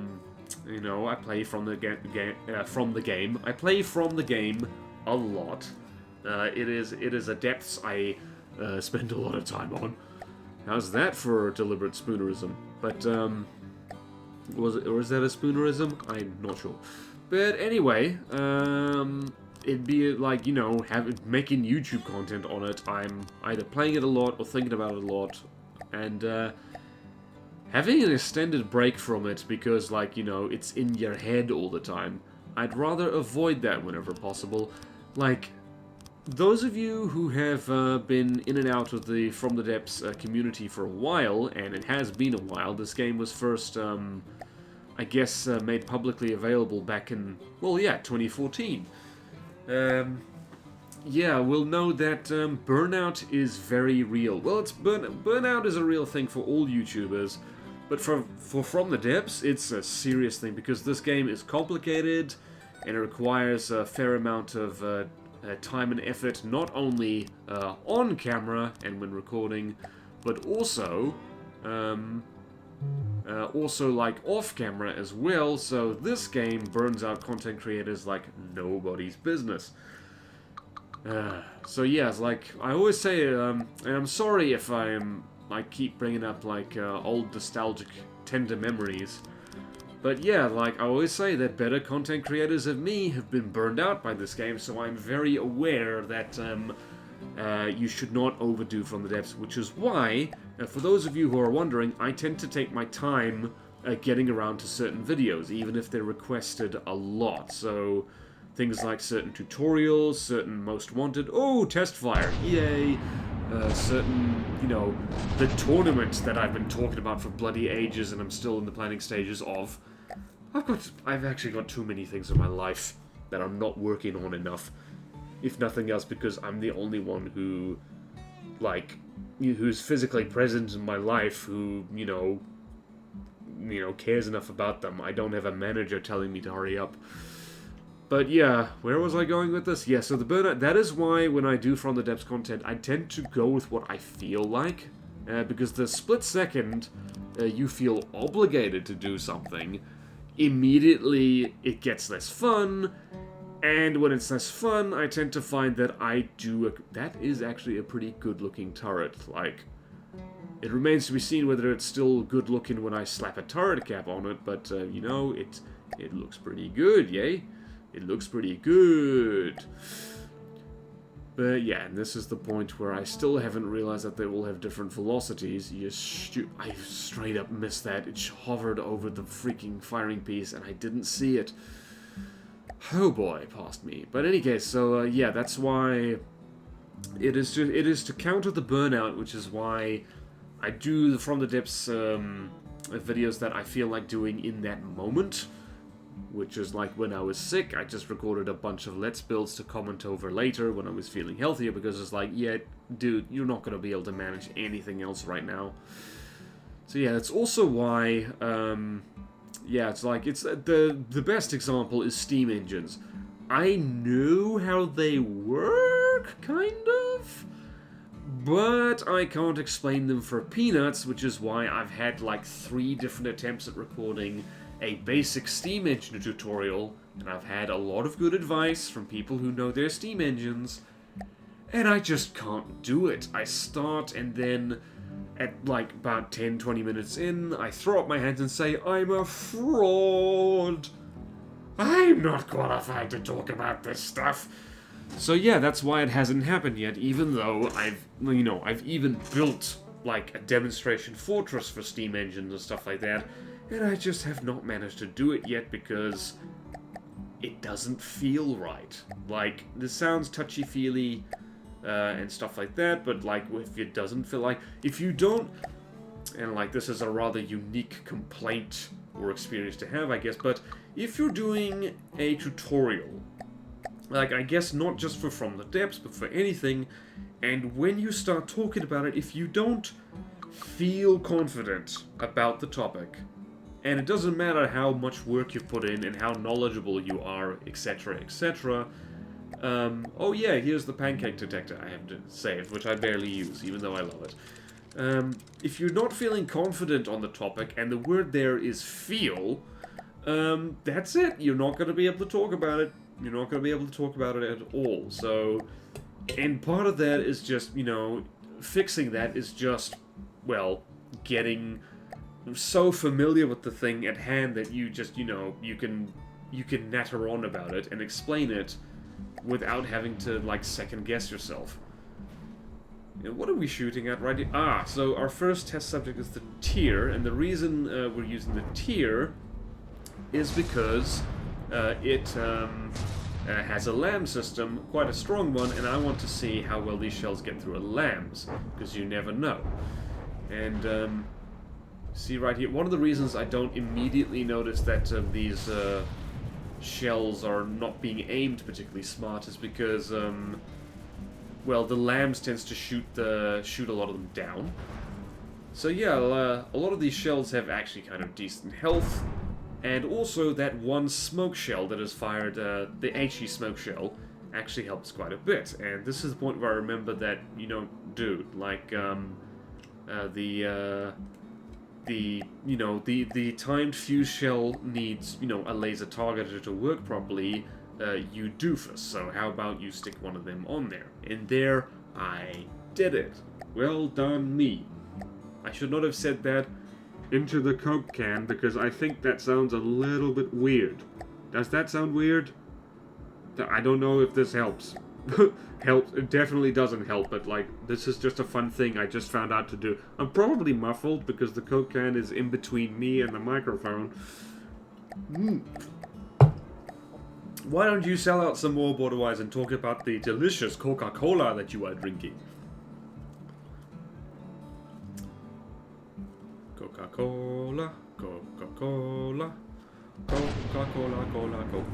play from the game. I play from the game a lot. It is a depths I spend a lot of time on. How's that for deliberate spoonerism? But, is that a spoonerism? I'm not sure. But anyway, it'd be like, making YouTube content on it. I'm either playing it a lot or thinking about it a lot. And, having an extended break from it because, like, it's in your head all the time, I'd rather avoid that whenever possible. Like, those of you who have been in and out of the From the Depths community for a while, and it has been a while, this game was first, I guess, made publicly available back in, 2014. Yeah, we'll know that burnout is very real. Well, burnout is a real thing for all YouTubers, but for From the Depths, it's a serious thing, because this game is complicated, and it requires a fair amount of time and effort, not only on camera and when recording, but also like off camera as well. So this game burns out content creators like nobody's business. So yeah, it's like I always say, and I'm sorry if I keep bringing up like old nostalgic tender memories. But yeah, like I always say, that better content creators than me have been burned out by this game, so I'm very aware that you should not overdo From the Depths, which is why, for those of you who are wondering, I tend to take my time getting around to certain videos, even if they're requested a lot. So things like certain tutorials, certain Most Wanted, oh, test fire, yay! Certain, the tournament that I've been talking about for bloody ages and I'm still in the planning stages of. I've actually got too many things in my life that I'm not working on enough. if nothing else because I'm the only one who, like, who's physically present in my life, who, you know, cares enough about them. I don't have a manager telling me to hurry up. But yeah, where was I going with this? Yeah, so the burnout, that is why when I do From the Depths content, I tend to go with what I feel like. Because the split second you feel obligated to do something, immediately it gets less fun. And when it's less fun, I tend to find that that is actually a pretty good looking turret. Like, it remains to be seen whether it's still good looking when I slap a turret cap on it, but, you know, it looks pretty good, yay? It looks pretty good. But yeah, and this is the point where I still haven't realized that they will have different velocities. I straight up missed that. It hovered over the freaking firing piece and I didn't see it. Oh boy, past me. But in any case, so yeah, that's why it is to counter the burnout, which is why I do the From the Depths videos that I feel like doing in that moment. Which is like when I was sick, I just recorded a bunch of Let's Builds to comment over later when I was feeling healthier, because it's like, yeah, dude, you're not going to be able to manage anything else right now. So yeah, that's also why, yeah, it's like, it's the best example is steam engines. I knew how they work, kind of, but I can't explain them for peanuts, which is why I've had like 3 different attempts at recording a basic steam engine tutorial, and I've had a lot of good advice from people who know their steam engines, and I just can't do it. I start, and then at like about 10-20 minutes in, I throw up my hands and say, I'm a fraud. I'm not qualified to talk about this stuff. So yeah, that's why it hasn't happened yet, even though I've even built like a demonstration fortress for steam engines and stuff like that. And I just have not managed to do it yet because it doesn't feel right. Like, this sounds touchy-feely and stuff like that, but like, if it doesn't feel like... If you don't... And like, this is a rather unique complaint or experience to have, I guess, but if you're doing a tutorial, like, I guess not just for From the Depths, but for anything, and when you start talking about it, if you don't feel confident about the topic... And it doesn't matter how much work you put in and how knowledgeable you are, etc., etc. Oh yeah, here's the pancake detector I have saved, which I barely use, even though I love it. If you're not feeling confident on the topic, and the word there is feel, that's it. You're not going to be able to talk about it. You're not going to be able to talk about it at all. So, and part of that is just, you know, fixing that is just, well, getting... so familiar with the thing at hand that you just, you know, you can natter on about it and explain it without having to, like, second-guess yourself. And what are we shooting at right here? Ah, so our first test subject is the tier, and the reason we're using the tier is because it has a LAM system, quite a strong one, and I want to see how well these shells get through a LAMs, because you never know. And, see right here, one of the reasons I don't immediately notice that these shells are not being aimed particularly smart is because, well, the LAMs tends to shoot a lot of them down. So yeah, a lot of these shells have actually kind of decent health, and also that one smoke shell that is fired, the HE smoke shell, actually helps quite a bit. And this is the point where I remember that, you know, dude, like, the timed fuse shell needs, you know, a laser targeter to work properly, you doofus. So how about you stick one of them on there? And there, I did it. Well done me. I should not have said that into the Coke can, because I think that sounds a little bit weird. Does that sound weird? I don't know if this helps. Helps. It definitely doesn't help, but like, this is just a fun thing I just found out to do. I'm probably muffled because the Coke can is in between me and the microphone. Why don't you sell out some more, BorderWise, and talk about the delicious Coca-Cola that you are drinking? Coca-Cola, Coca-Cola, Coca-Cola, Cola, Coke.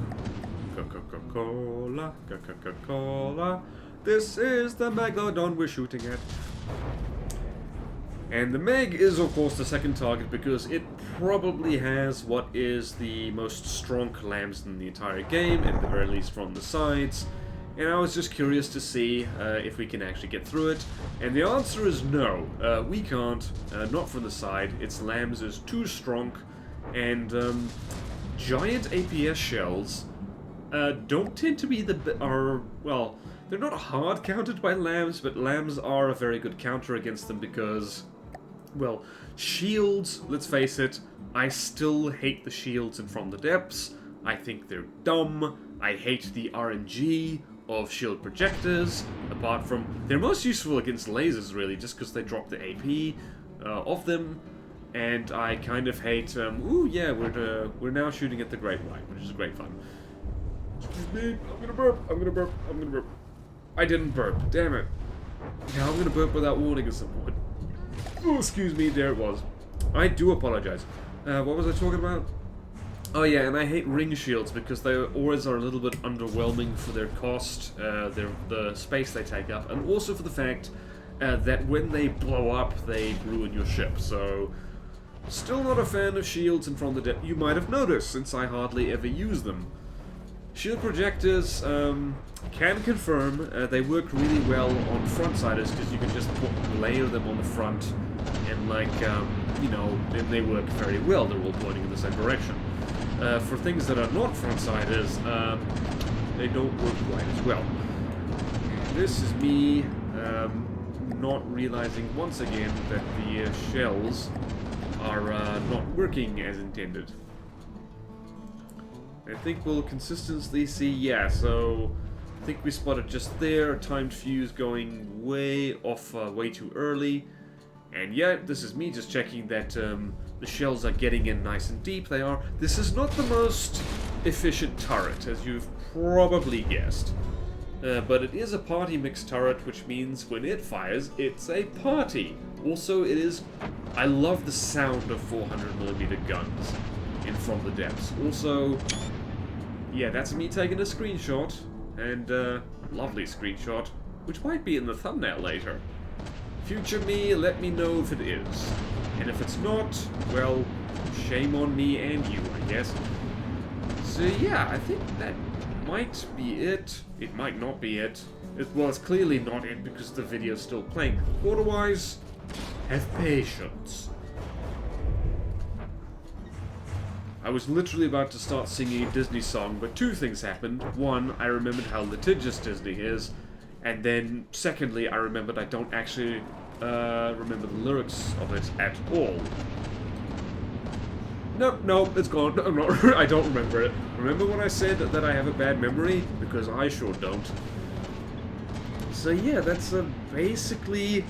Coca-Cola, Coca-Cola. This is the Megalodon we're shooting at. And the Meg is, of course, the second target because it probably has what is the most strong lambs in the entire game, at the very least from the sides. And I was just curious to see if we can actually get through it. And the answer is no, we can't, not from the side. Its lambs is too strong, and giant APS shells don't tend to be well, they're not hard countered by lambs, but lambs are a very good counter against them because, well, shields, let's face it, I still hate the shields in From the Depths. I think they're dumb. I hate the RNG of shield projectors, apart from they're most useful against lasers, really, just because they drop the AP of them. And I kind of hate, ooh, yeah, we're now shooting at the Great White, which is great fun. Excuse me, I'm gonna burp, I'm gonna burp, I'm gonna burp. I didn't burp, damn it. Now I'm gonna burp without warning at some point. Oh, excuse me, there it was. I do apologize. What was I talking about? Oh yeah, and I hate ring shields because they always are a little bit underwhelming for their cost, the space they take up, and also for the fact that when they blow up, they ruin your ship. So, still not a fan of shields in From the Depths. You might have noticed, since I hardly ever use them. Shield projectors, can confirm, they work really well on front-siders because you can just layer them on the front and, like, you know, they work very well. They're all pointing in the same direction. For things that are not front-siders, they don't work quite as well. And this is me not realizing once again that the shells are not working as intended. I think we'll consistently see, yeah, so I think we spotted just there a timed fuse going way off, way too early. And yeah, this is me just checking that the shells are getting in nice and deep. They are. This is not the most efficient turret, as you've probably guessed. But it is a party mix turret, which means when it fires, it's a party. Also, it is... I love the sound of 400mm guns in From the Depths. Also, yeah, that's me taking a screenshot. And, lovely screenshot, which might be in the thumbnail later. Future me, let me know if it is. And if it's not, well, shame on me and you, I guess. So yeah, I think that might be it. It might not be it. Well, it's clearly not it because the video's still playing. BorderWise, have patience. I was literally about to start singing a Disney song, but two things happened. One, I remembered how litigious Disney is. And then, secondly, I remembered I don't actually remember the lyrics of it at all. No, it's gone. I'm not, I don't remember it. Remember when I said that I have a bad memory? Because I sure don't. So yeah, that's basically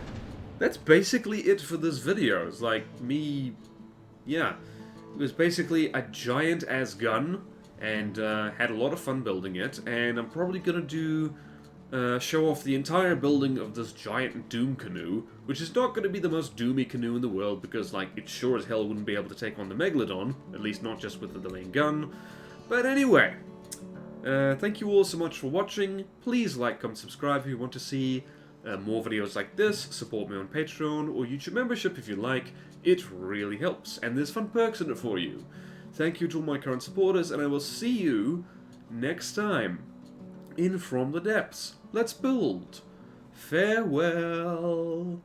it for this video. It's like me, yeah. It was basically a giant-ass gun, and had a lot of fun building it, and I'm probably gonna do... show off the entire building of this giant Doom canoe, which is not going to be the most doomy canoe in the world, because, like, it sure as hell wouldn't be able to take on the Megalodon, at least not just with the main gun. But anyway, thank you all so much for watching. Please like, comment, subscribe if you want to see more videos like this, support me on Patreon or YouTube membership if you like. It really helps, and there's fun perks in it for you. Thank you to all my current supporters, and I will see you next time in From the Depths. Let's build. Farewell.